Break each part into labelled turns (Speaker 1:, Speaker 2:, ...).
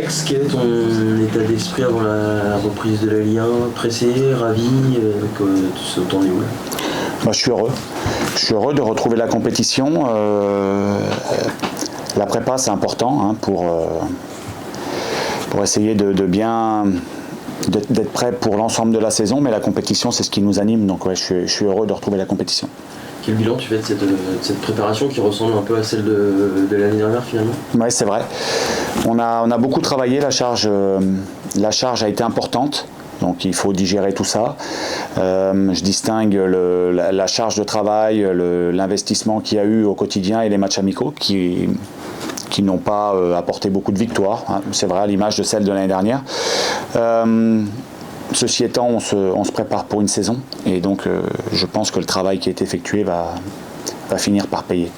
Speaker 1: Alex, quel est ton état d'esprit avant la reprise de la Ligue 1? Pressé, ravi, avec ce temps où
Speaker 2: Je suis heureux. Je suis heureux de retrouver la compétition. La prépa, c'est important pour essayer d'être prêt pour l'ensemble de la saison, mais la compétition, c'est ce qui nous anime. Donc je suis heureux de retrouver la compétition.
Speaker 1: Quel bilan tu fais de cette préparation qui ressemble un peu à celle de l'année dernière finalement?
Speaker 2: Oui, c'est vrai. On a beaucoup travaillé, la charge a été importante. Donc il faut digérer tout ça. Je distingue la charge de travail, l'investissement qu'il y a eu au quotidien et les matchs amicaux qui n'ont pas apporté beaucoup de victoires. C'est vrai, à l'image de celle de l'année dernière. Ceci étant, on se prépare pour une saison et donc je pense que le travail qui a été effectué va finir par payer.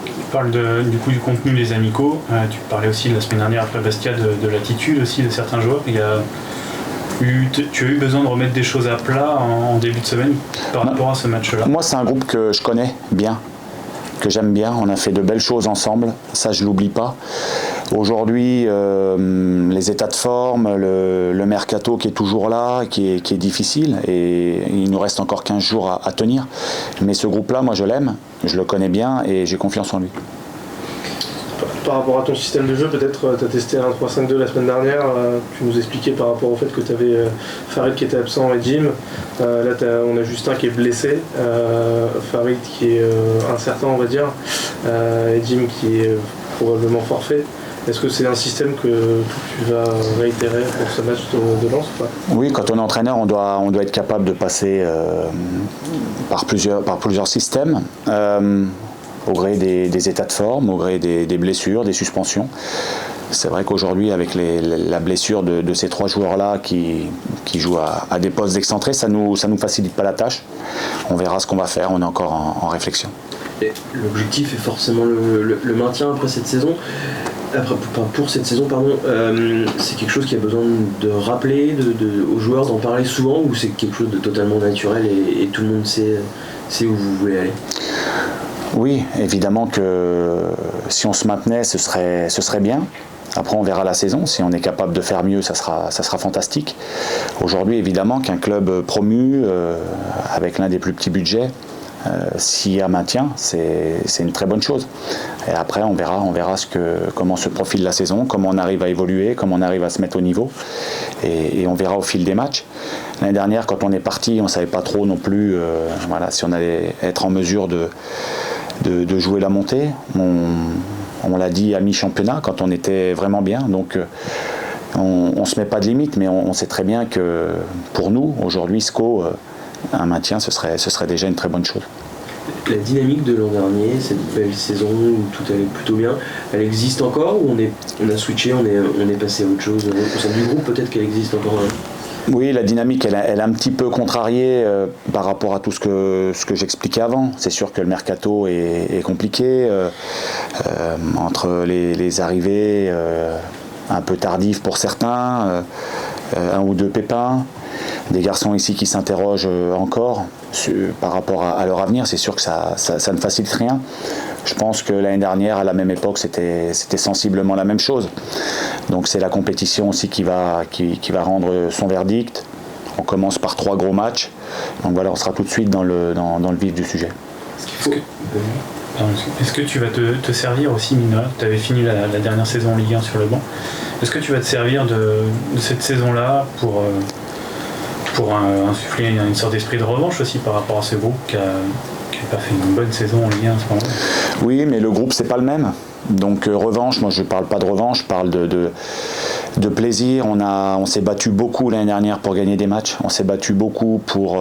Speaker 3: Tu parles du contenu des amicaux. Tu parlais aussi la semaine dernière après Bastia de l'attitude aussi de certains joueurs. Tu as eu besoin de remettre des choses à plat en début de semaine par rapport à ce match-là?
Speaker 2: Moi, c'est un groupe que je connais bien, que j'aime bien. On a fait de belles choses ensemble, ça je ne l'oublie pas. Aujourd'hui, les états de forme, le mercato qui est toujours là, qui est difficile, et il nous reste encore 15 jours à tenir. Mais ce groupe-là, moi je l'aime, je le connais bien et j'ai confiance en lui.
Speaker 4: Par rapport à ton système de jeu, peut-être tu as testé un 3-5-2 la semaine dernière, tu nous expliquais par rapport au fait que tu avais Farid qui était absent et Jim. Là on a Justin qui est blessé, Farid qui est incertain on va dire, et Jim qui est probablement forfait. Est-ce que c'est un système que tu vas réitérer pour ce match de Lens ou pas?
Speaker 2: Oui, quand on est entraîneur, on doit être capable de passer par plusieurs systèmes. Au gré des états de forme, au gré des blessures, des suspensions. C'est vrai qu'aujourd'hui, avec la blessure de ces trois joueurs-là qui jouent à des postes excentrés, ça nous facilite pas la tâche. On verra ce qu'on va faire, on est encore en réflexion.
Speaker 1: Et l'objectif est forcément le maintien après cette saison. Pour cette saison, c'est quelque chose qui a besoin de rappeler aux joueurs, d'en parler souvent, ou c'est quelque chose de totalement naturel et tout le monde sait où vous voulez aller?
Speaker 2: Oui, évidemment que si on se maintenait, ce serait bien. Après, on verra la saison. Si on est capable de faire mieux, ça sera fantastique. Aujourd'hui, évidemment, qu'un club promu, avec l'un des plus petits budgets, s'il y a maintien, c'est une très bonne chose. Et après, on verra comment se profile la saison, comment on arrive à évoluer, comment on arrive à se mettre au niveau. Et on verra au fil des matchs. L'année dernière, quand on est parti, on ne savait pas trop non plus si on allait être en mesure de jouer la montée. On l'a dit à mi-championnat quand on était vraiment bien. Donc on ne se met pas de limite, mais on sait très bien que pour nous, aujourd'hui, SCO, un maintien, ce serait déjà une très bonne chose.
Speaker 1: La dynamique de l'an dernier, cette belle saison où tout allait plutôt bien, elle existe encore ou on a switché, on est passé à autre chose au sein du groupe? Peut-être qu'elle existe encore.
Speaker 2: Oui, la dynamique, elle est un petit peu contrariée par rapport à tout ce que j'expliquais avant. C'est sûr que le mercato est compliqué, entre les arrivées un peu tardives pour certains, un ou deux pépins, des garçons ici qui s'interrogent encore par rapport à leur avenir. C'est sûr que ça ne facilite rien. Je pense que l'année dernière, à la même époque, c'était sensiblement la même chose. Donc c'est la compétition aussi qui va rendre son verdict. On commence par 3 gros matchs. Donc voilà, on sera tout de suite dans le vif du sujet.
Speaker 3: Est-ce que tu vas te servir aussi, Mina? Tu avais fini la dernière saison en Ligue 1 sur le banc. Est-ce que tu vas te servir de cette saison-là pour insuffler une sorte d'esprit de revanche aussi par rapport à ce groupe qui n'a pas fait une bonne saison en Ligue 1 à ce moment-là?
Speaker 2: Oui, mais le groupe, c'est pas le même. Donc revanche, moi je parle pas de revanche, je parle de plaisir. On s'est battu beaucoup l'année dernière pour gagner des matchs. On s'est battu beaucoup pour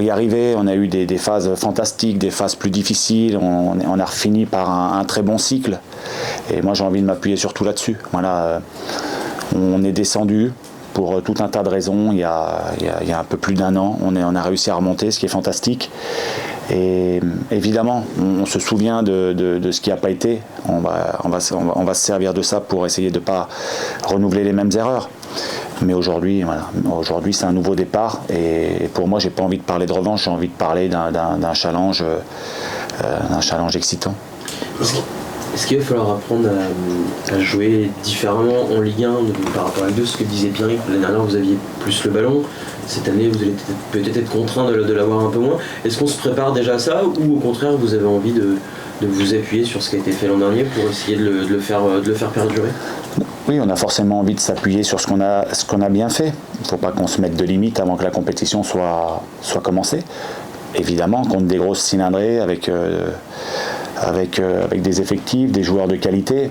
Speaker 2: y arriver. On a eu des phases fantastiques, des phases plus difficiles. On a fini par un très bon cycle. Et moi j'ai envie de m'appuyer surtout là-dessus. Voilà, on est descendu pour tout un tas de raisons. Il y a un peu plus d'un an, on a réussi à remonter, ce qui est fantastique. Et évidemment, on se souvient de ce qui n'a pas été. On va se servir de ça pour essayer de ne pas renouveler les mêmes erreurs. Mais aujourd'hui, c'est un nouveau départ. Et pour moi, j'ai pas envie de parler de revanche, j'ai envie de parler d'un challenge excitant.
Speaker 1: Est-ce qu'il va falloir apprendre à jouer différemment en Ligue 1 par rapport à la Ligue 2? Ce que disait Pierre, l'année dernière vous aviez plus le ballon, cette année vous allez peut-être être contraint de l'avoir un peu moins. Est-ce qu'on se prépare déjà à ça, ou au contraire vous avez envie de vous appuyer sur ce qui a été fait l'an dernier pour essayer de le faire perdurer?
Speaker 2: Oui, on a forcément envie de s'appuyer sur ce qu'on a bien fait. Il ne faut pas qu'on se mette de limites avant que la compétition soit commencée. Évidemment, contre des grosses cylindrées avec des effectifs, des joueurs de qualité,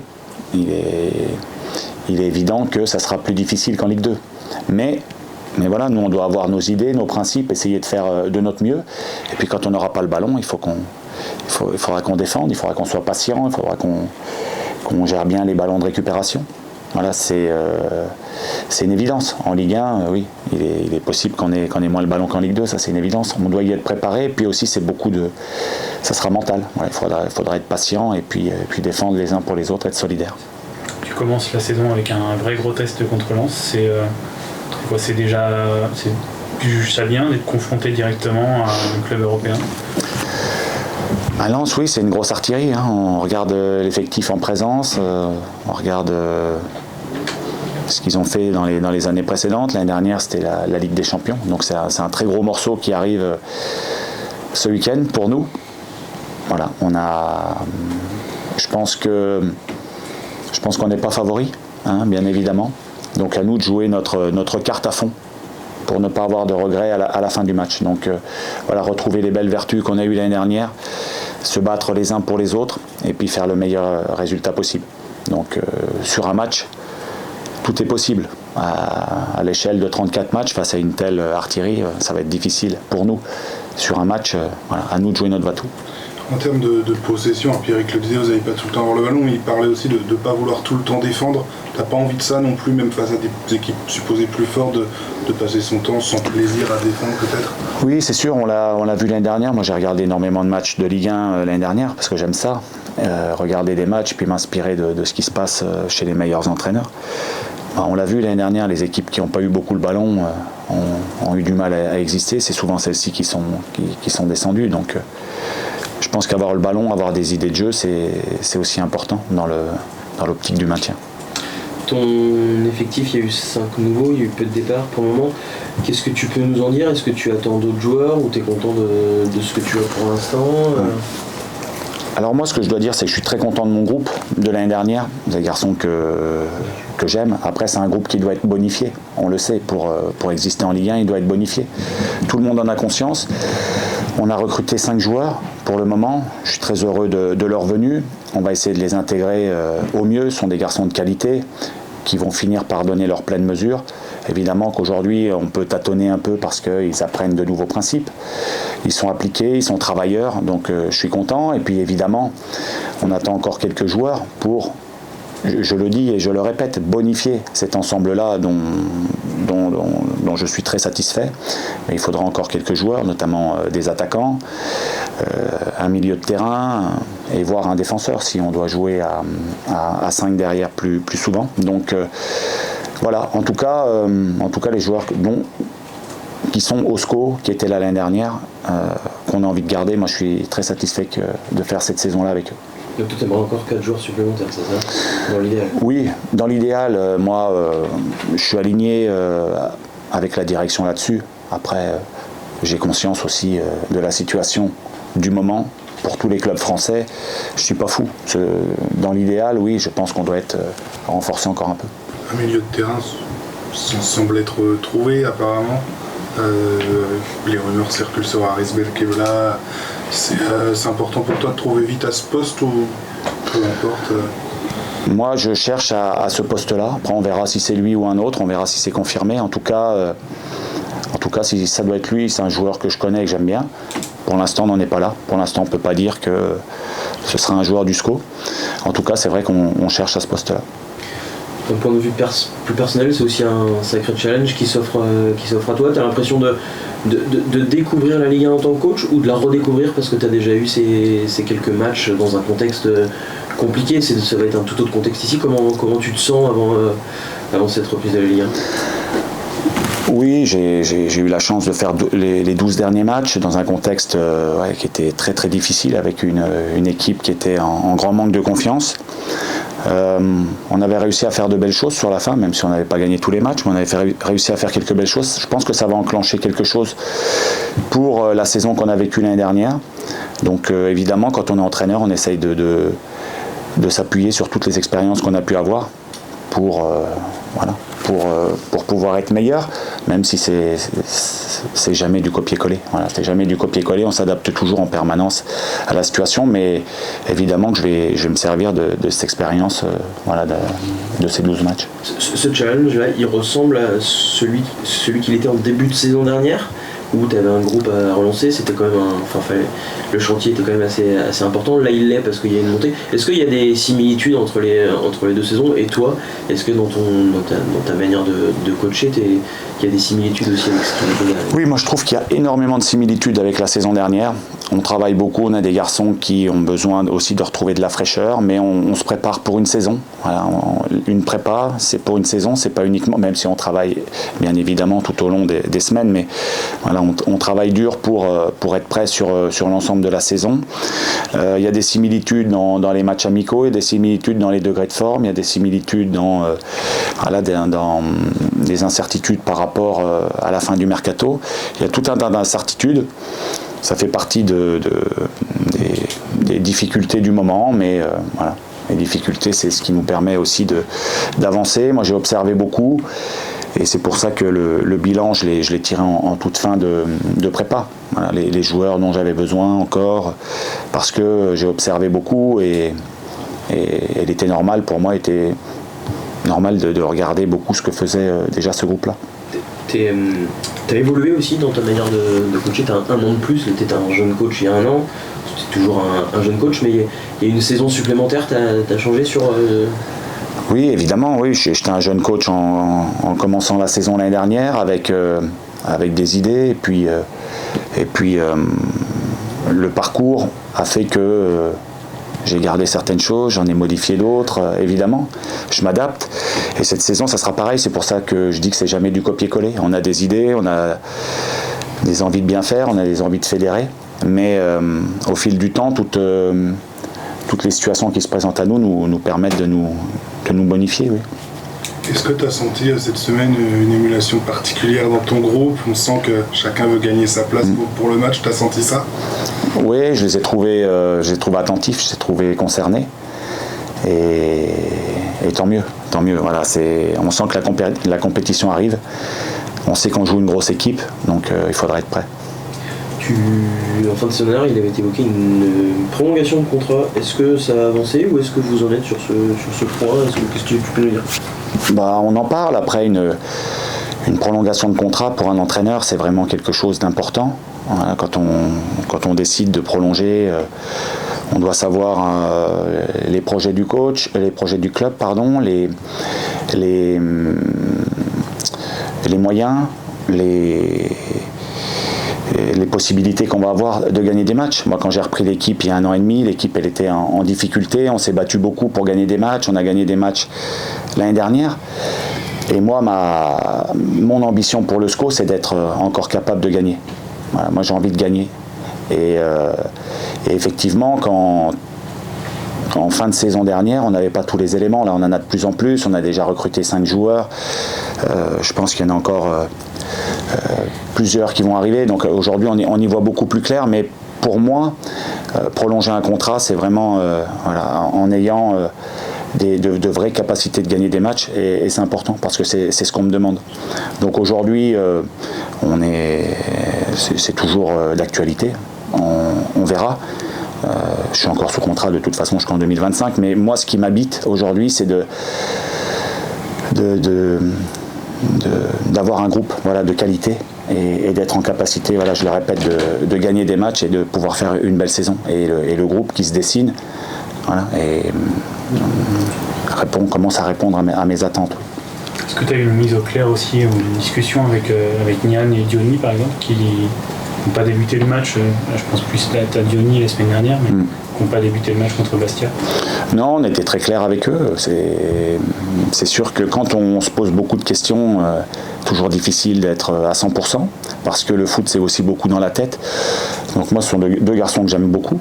Speaker 2: il est évident que ça sera plus difficile qu'en Ligue 2. Mais voilà, nous on doit avoir nos idées, nos principes, essayer de faire de notre mieux. Et puis quand on n'aura pas le ballon, il faudra qu'on défende, il faudra qu'on soit patient, il faudra qu'on gère bien les ballons de récupération. Voilà, c'est une évidence. En Ligue 1, oui, il est possible qu'on ait moins le ballon qu'en Ligue 2, ça c'est une évidence. On doit y être préparé, et puis aussi ça sera mental. Voilà, il faudra être patient et puis défendre les uns pour les autres, être solidaire.
Speaker 3: Tu commences la saison avec un vrai gros test contre Lens. Tu juges ça bien d'être confronté directement à un club européen?
Speaker 2: À Lens, oui, c'est une grosse artillerie. Hein. On regarde l'effectif en présence, on regarde ce qu'ils ont fait dans les années précédentes. L'année dernière, c'était la Ligue des Champions. Donc c'est un très gros morceau qui arrive ce week-end pour nous. Voilà, je pense qu'on n'est pas favori, hein, bien évidemment. Donc à nous de jouer notre carte à fond pour ne pas avoir de regrets à la fin du match. Donc voilà, retrouver les belles vertus qu'on a eues l'année dernière, se battre les uns pour les autres et puis faire le meilleur résultat possible. Donc sur un match, tout est possible. À l'échelle de 34 matchs, face à une telle artillerie, ça va être difficile pour nous. Sur un match, voilà, à nous de jouer notre va-tout.
Speaker 5: En termes de possession, Pierrick le disait, vous n'avez pas tout le temps avoir le ballon, mais il parlait aussi de ne pas vouloir tout le temps défendre. T'as pas envie de ça non plus, même face à des équipes supposées plus fortes, de passer son temps sans plaisir à défendre peut-être?
Speaker 2: Oui, c'est sûr, on l'a vu l'année dernière. Moi j'ai regardé énormément de matchs de Ligue 1 l'année dernière, parce que j'aime ça. Regarder des matchs, puis m'inspirer de ce qui se passe chez les meilleurs entraîneurs. On l'a vu l'année dernière, les équipes qui n'ont pas eu beaucoup le ballon ont eu du mal à exister. C'est souvent celles-ci qui sont descendues. Donc je pense qu'avoir le ballon, avoir des idées de jeu, c'est aussi important dans l'optique du maintien.
Speaker 1: Ton effectif, il y a eu 5 nouveaux, il y a eu peu de départs pour le moment. Qu'est-ce que tu peux nous en dire? Est-ce que tu attends d'autres joueurs ou tu es content de ce que tu as pour l'instant?
Speaker 2: Alors moi, ce que je dois dire, c'est que je suis très content de mon groupe de l'année dernière, des garçons que j'aime. Après, c'est un groupe qui doit être bonifié, on le sait, pour exister en Ligue 1, il doit être bonifié. Tout le monde en a conscience. On a recruté 5 joueurs pour le moment, je suis très heureux de leur venue. On va essayer de les intégrer au mieux, ce sont des garçons de qualité qui vont finir par donner leur pleine mesure. Évidemment qu'aujourd'hui, on peut tâtonner un peu parce qu'ils apprennent de nouveaux principes. Ils sont appliqués, ils sont travailleurs, donc je suis content. Et puis évidemment, on attend encore quelques joueurs pour, je le dis et je le répète, bonifier cet ensemble-là dont je suis très satisfait. Mais il faudra encore quelques joueurs, notamment des attaquants, un milieu de terrain et voire un défenseur si on doit jouer à 5 derrière plus souvent. Donc voilà, en tout cas les joueurs qui sont au SCO, qui étaient là l'année dernière, qu'on a envie de garder, moi je suis très satisfait de faire cette saison-là avec eux.
Speaker 1: Donc tu aimerais encore 4 joueurs supplémentaires, c'est ça? Dans l'idéal? Oui,
Speaker 2: dans l'idéal, moi je suis aligné avec la direction là-dessus. Après, j'ai conscience aussi de la situation du moment. Pour tous les clubs français, je suis pas fou. Dans l'idéal, oui, je pense qu'on doit être renforcé encore un peu.
Speaker 5: Un milieu de terrain semble être trouvé apparemment. Les rumeurs circulent sur Aris Belkebla. C'est important pour toi de trouver vite à ce poste ou peu importe?
Speaker 2: Moi, je cherche à ce poste-là. Après, on verra si c'est lui ou un autre. On verra si c'est confirmé. En tout cas, si ça doit être lui, c'est un joueur que je connais et que j'aime bien. Pour l'instant, on n'en est pas là. Pour l'instant, on ne peut pas dire que ce sera un joueur du SCO. En tout cas, c'est vrai qu'on cherche à ce poste-là.
Speaker 1: D'un point de vue plus personnel, c'est aussi un sacré challenge qui s'offre à toi. Tu as l'impression de découvrir la Ligue 1 en tant que coach ou de la redécouvrir parce que tu as déjà eu ces quelques matchs dans un contexte compliqué? Ça va être un tout autre contexte ici. Comment tu te sens avant cette reprise de la Ligue 1?
Speaker 2: Oui, j'ai eu la chance de faire les 12 derniers matchs dans un contexte qui était très très difficile, avec une équipe qui était en grand manque de confiance. On avait réussi à faire de belles choses sur la fin, même si on n'avait pas gagné tous les matchs, mais on avait réussi à faire quelques belles choses. Je pense que ça va enclencher quelque chose pour la saison qu'on a vécue l'année dernière. Donc évidemment, quand on est entraîneur, on essaye de s'appuyer sur toutes les expériences qu'on a pu avoir pour pouvoir être meilleur, même si c'est jamais du copier-coller. Voilà, c'est jamais du copier-coller, on s'adapte toujours en permanence à la situation, mais évidemment que je vais me servir de cette expérience de ces 12 matchs.
Speaker 1: Ce challenge-là, il ressemble à celui qu'il était en début de saison dernière, où tu avais un groupe à relancer, c'était quand même le chantier était quand même assez important. Là, il l'est parce qu'il y a une montée. Est-ce qu'il y a des similitudes entre les deux saisons? Et toi, est-ce que dans ta manière de coacher, il y a des similitudes aussi avec ce qu'il y a?
Speaker 2: Oui, moi je trouve qu'il y a énormément de similitudes avec la saison dernière. On travaille beaucoup, on a des garçons qui ont besoin aussi de retrouver de la fraîcheur, mais on se prépare pour une saison. Voilà, une prépa, c'est pour une saison, c'est pas uniquement, même si on travaille bien évidemment tout au long des semaines, mais voilà, on travaille dur pour être prêt sur l'ensemble de la saison. Il y a des similitudes dans les matchs amicaux, il y a des similitudes dans les degrés de forme, il y a des similitudes dans des incertitudes par rapport à la fin du mercato. Il y a tout un tas d'incertitudes. Ça fait partie des difficultés du moment, mais voilà. Les difficultés, c'est ce qui nous permet aussi d'avancer. Moi, j'ai observé beaucoup, et c'est pour ça que le bilan, je l'ai tiré en toute fin de prépa. Voilà, les joueurs dont j'avais besoin encore, parce que j'ai observé beaucoup, et il était normal pour moi, de regarder beaucoup ce que faisait déjà ce groupe-là.
Speaker 1: T'as évolué aussi dans ta manière de coacher, t'as un an de plus, t'étais un jeune coach il y a un an, t'es toujours un jeune coach, mais il y a une saison supplémentaire, t'as changé sur...
Speaker 2: Oui, évidemment, oui, j'étais un jeune coach en commençant la saison l'année dernière avec des idées, et puis le parcours a fait que... j'ai gardé certaines choses, j'en ai modifié d'autres, évidemment. Je m'adapte. Et cette saison, ça sera pareil. C'est pour ça que je dis que c'est jamais du copier-coller. On a des idées, on a des envies de bien faire, on a des envies de fédérer. Mais au fil du temps, toutes les situations qui se présentent à nous permettent de nous bonifier. Oui.
Speaker 5: Est-ce que tu as senti cette semaine une émulation particulière dans ton groupe? On sent que chacun veut gagner sa place pour le match. Tu as senti ça?
Speaker 2: Oui, je les ai trouvés attentifs, je les ai trouvés concernés. Et tant mieux. Voilà, on sent que la compétition arrive. On sait qu'on joue une grosse équipe, donc il faudra être prêt.
Speaker 1: En fin de saison dernière, il avait évoqué une prolongation de contrat. Est-ce que ça a avancé ou est-ce que vous en êtes sur ce point? Qu'est-ce que tu peux nous dire?
Speaker 2: On en parle. Après, une prolongation de contrat pour un entraîneur, c'est vraiment quelque chose d'important. Voilà, quand on décide de prolonger, on doit savoir les projets du coach, les projets du club, pardon, les moyens, les possibilités qu'on va avoir de gagner des matchs. Moi, quand j'ai repris l'équipe il y a 1 an et demi, l'équipe elle était en difficulté, on s'est battu beaucoup pour gagner des matchs, on a gagné des matchs l'année dernière. Et moi, mon ambition pour le SCO, c'est d'être encore capable de gagner. Voilà, moi, j'ai envie de gagner. Et effectivement, en fin de saison dernière, on n'avait pas tous les éléments. Là, on en a de plus en plus. On a déjà recruté 5 joueurs. Je pense qu'il y en a encore plusieurs qui vont arriver. Donc aujourd'hui, on y voit beaucoup plus clair. Mais pour moi, prolonger un contrat, c'est vraiment en ayant de vraies capacités de gagner des matchs. Et c'est important parce que c'est ce qu'on me demande. Donc aujourd'hui, c'est toujours d'actualité. On verra. Je suis encore sous contrat de toute façon jusqu'en 2025, mais moi ce qui m'habite aujourd'hui c'est d'avoir un groupe de qualité et d'être en capacité, je le répète, de gagner des matchs et de pouvoir faire une belle saison. Et le groupe qui se dessine commence à répondre à mes attentes.
Speaker 3: Est-ce que tu as eu une mise au clair aussi, ou une discussion avec Nian et Diony par exemple, qui n'ont pas débuté le match? Je pense plus à Diony la semaine dernière, mais n'ont pas débuté le match contre Bastia?
Speaker 2: Non, on était très clair avec eux. C'est sûr que quand on se pose beaucoup de questions, toujours difficile d'être à 100%, parce que le foot c'est aussi beaucoup dans la tête. Donc moi ce sont deux garçons que j'aime beaucoup,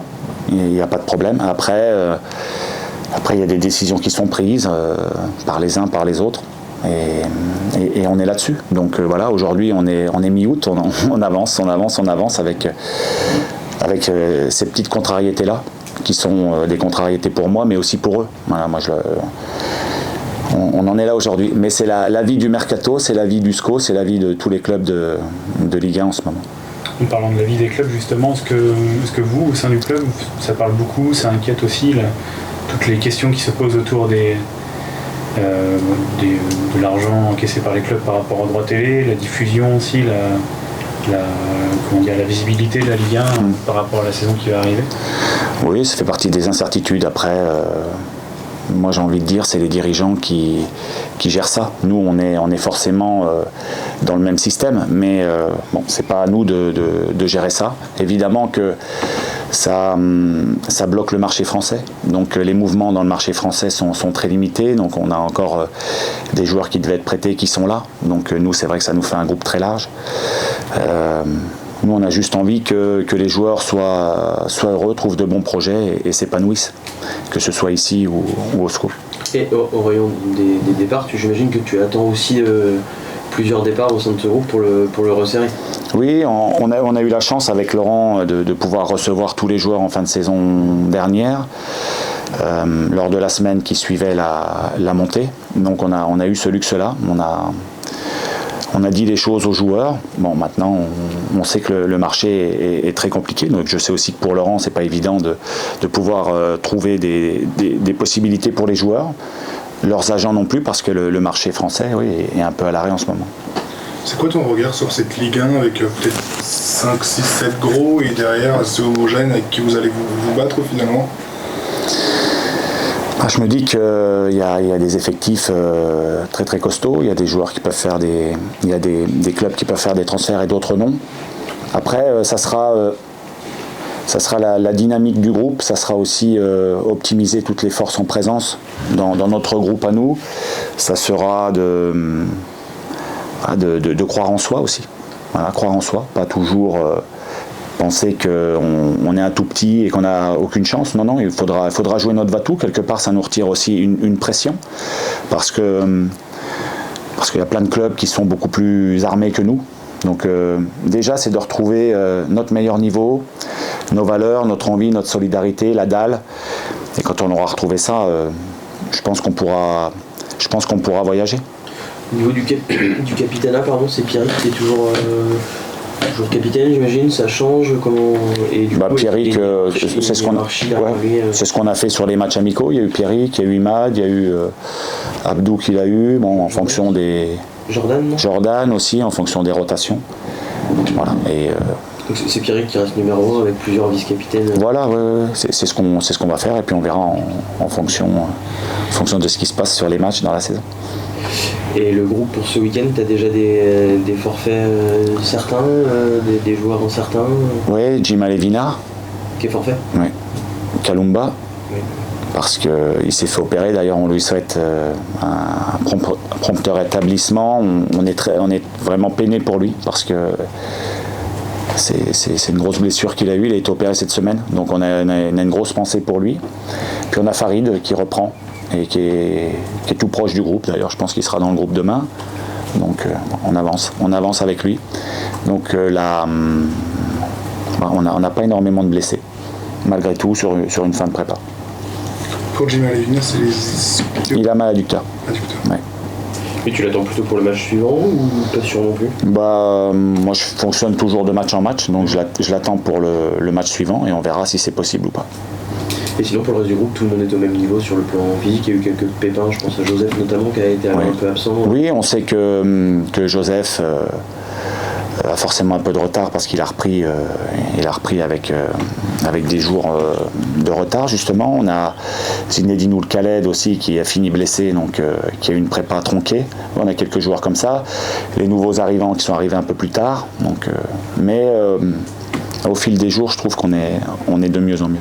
Speaker 2: il n'y a pas de problème. Après il y a des décisions qui sont prises par les uns, par les autres. Et on est là-dessus. Donc voilà, aujourd'hui on est mi-août, on avance avec ces petites contrariétés-là, qui sont des contrariétés pour moi, mais aussi pour eux. Voilà, on en est là aujourd'hui. Mais c'est la vie du mercato, c'est la vie du SCO, c'est la vie de tous les clubs de Ligue 1 en ce moment.
Speaker 3: En parlant de la vie des clubs, justement, est-ce que vous, au sein du club, ça parle beaucoup, ça inquiète aussi toutes les questions qui se posent autour de l'argent encaissé par les clubs par rapport aux droits télé, la diffusion aussi, la visibilité de la Ligue 1 par rapport à la saison qui va arriver?
Speaker 2: Oui, ça fait partie des incertitudes. Après, moi j'ai envie de dire, c'est les dirigeants qui gèrent ça. Nous, on est forcément dans le même système, mais bon, c'est pas à nous de gérer ça. Évidemment que ça bloque le marché français. Donc les mouvements dans le marché français sont très limités. Donc on a encore des joueurs qui devaient être prêtés qui sont là. Donc nous, c'est vrai que ça nous fait un groupe très large. Nous, on a juste envie que les joueurs soient heureux, trouvent de bons projets et s'épanouissent, que ce soit ici ou au SCO.
Speaker 1: Et au rayon des départs, j'imagine que tu attends aussi plusieurs départs au sein de ce groupe pour le resserrer.
Speaker 2: Oui, on a eu la chance avec Laurent de pouvoir recevoir tous les joueurs en fin de saison dernière, lors de la semaine qui suivait la montée. Donc on a eu ce luxe-là. On a dit les choses aux joueurs. Bon, maintenant, on sait que le marché est très compliqué. Donc, je sais aussi que pour Laurent, c'est pas évident de pouvoir trouver des possibilités pour les joueurs. Leurs agents non plus, parce que le marché français, oui, est un peu à l'arrêt en ce moment.
Speaker 5: C'est quoi ton regard sur cette Ligue 1 avec peut-être 5, 6, 7 gros et derrière assez homogène avec qui vous allez vous battre finalement?
Speaker 2: Je me dis qu'il y a des effectifs très très costauds, il y a des joueurs qui peuvent faire il y a des clubs qui peuvent faire des transferts et d'autres non. Après, ça sera la dynamique du groupe, ça sera aussi optimiser toutes les forces en présence dans notre groupe à nous. Ça sera de croire en soi aussi. Voilà, croire en soi, pas toujours penser qu'on est un tout petit et qu'on n'a aucune chance. Non, il faudra jouer notre va-tout. Quelque part, ça nous retire aussi une pression. Parce qu'il y a plein de clubs qui sont beaucoup plus armés que nous. Donc déjà, c'est de retrouver notre meilleur niveau, nos valeurs, notre envie, notre solidarité, la dalle. Et quand on aura retrouvé ça, je pense qu'on pourra voyager.
Speaker 1: Au niveau du capitanat, c'est Pierrick qui est toujours capitaine, j'imagine. Ça change comment? Et du coup,
Speaker 2: Pierrick, c'est ce qu'on a fait sur les matchs amicaux. Il y a eu Pierrick, il y a eu Imad, il y a eu Abdou qui l'a eu, en fonction des... Jordan aussi, en fonction des rotations. Voilà. Et,
Speaker 1: donc c'est Pierrick qui reste numéro 1 avec plusieurs vice-capitaines.
Speaker 2: Voilà, c'est ce qu'on va faire et puis on verra en fonction de ce qui se passe sur les matchs dans la saison.
Speaker 1: Et le groupe pour ce week-end, tu as déjà des forfaits certains, des joueurs incertains?
Speaker 2: Oui, Jim Alevina.
Speaker 1: Qui est forfait?
Speaker 2: Oui. Kalumba.
Speaker 1: Oui. Parce
Speaker 2: qu'il s'est fait opérer, d'ailleurs on lui souhaite un prompt rétablissement. On est vraiment peiné pour lui parce que c'est une grosse blessure qu'il a eue, il a été opéré cette semaine, donc on a une grosse pensée pour lui. Puis on a Farid qui reprend et qui est tout proche du groupe, d'ailleurs je pense qu'il sera dans le groupe demain, donc on avance avec lui. Donc là, on n'a pas énormément de blessés, malgré tout, sur une fin de prépa.
Speaker 5: Pour Jim Alevina,
Speaker 2: il a mal à du cœur. Ouais.
Speaker 1: Et tu l'attends plutôt pour le match suivant ou pas sûr non plus?
Speaker 2: Moi je fonctionne toujours de match en match, donc je l'attends pour le match suivant et on verra si c'est possible ou pas.
Speaker 1: Et sinon pour le reste du groupe, tout le monde est au même niveau sur le plan physique. Il y a eu quelques pépins, je pense à Joseph notamment qui a été un peu absent.
Speaker 2: Oui, on sait que Joseph a forcément un peu de retard parce qu'il a repris avec des jours de retard justement. On a Zinedine Oulkhaled aussi qui a fini blessé, donc qui a eu une prépa tronquée. On a quelques joueurs comme ça. Les nouveaux arrivants qui sont arrivés un peu plus tard. Donc, mais au fil des jours, je trouve qu'on est de mieux en mieux.